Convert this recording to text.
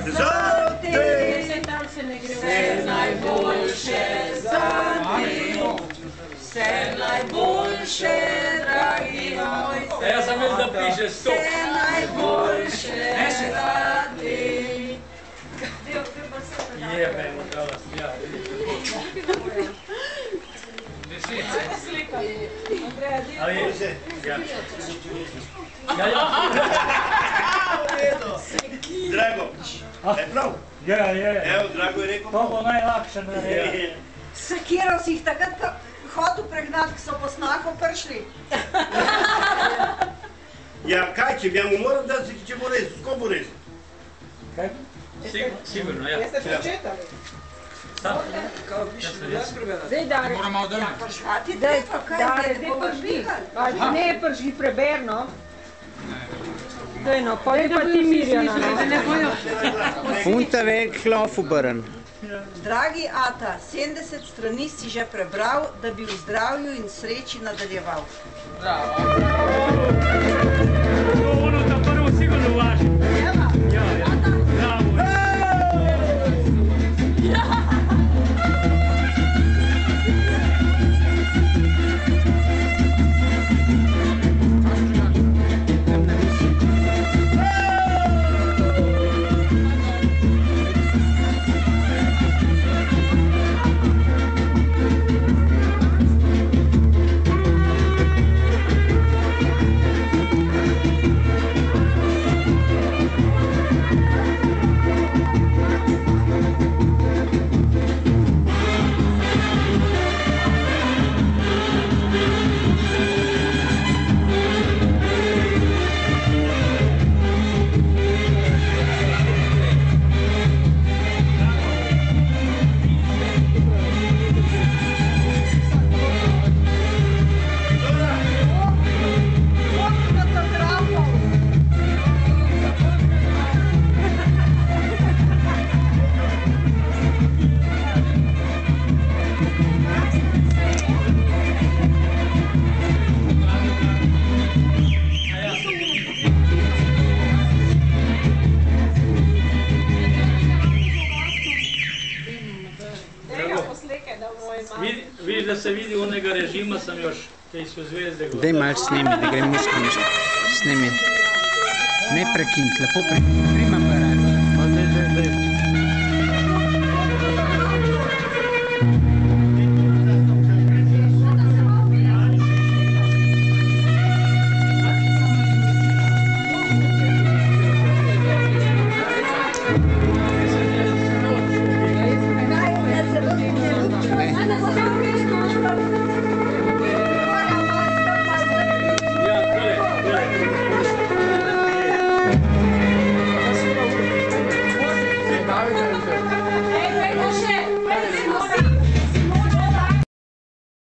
za te, vse najboljše za te, vse najboljše, dragi moj, Jaz sem bil, da piše stop. vse najboljše za te. Jebe, odala ja. Ali je? Ja. Drago, je prav? Je. Evo, Drago je rekel. To bo najlakše narediti. Sekiro si jih takrat hotel pregnati, ko so po snahu prišli. Ja, kaj, če bi ja mu moral dati, če bo res, ko bo res? Kaj? Sigurno, ja. Jeste početali? Zdaj, Dari. Moramo odrniti. Ti daj, pa kaj, Dari, da zdaj bomo prži. žvigali. Ne, prži preberno. Daj no, pa je pa ti Mirjana. Punta velik klof obrn. Dragi Ata, 70 strani si že prebral, da bi v zdravju in sreči nadaljeval. Ono ta prvo sigurno važi. Ja, ja. Bravo. Vidiš, da se vidi onega režima, sem još kaj so zvezde. Daj malo snemi, da grem muskami. Snemi. Ne prekiniti, lepo prekiniti. Prima aparat. Ana, você não fez